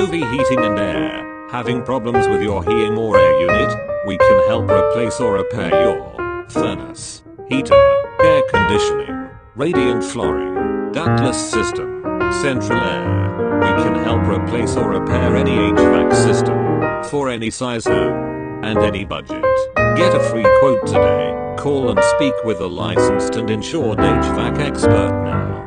Novi Heating and Air. Having problems with your heating or air unit? We can help replace or repair your furnace, heater, air conditioning, radiant flooring, ductless system, central air. We can help replace or repair any HVAC system for any size home and any budget. Get a free quote today. Call and speak with a licensed and insured HVAC expert now.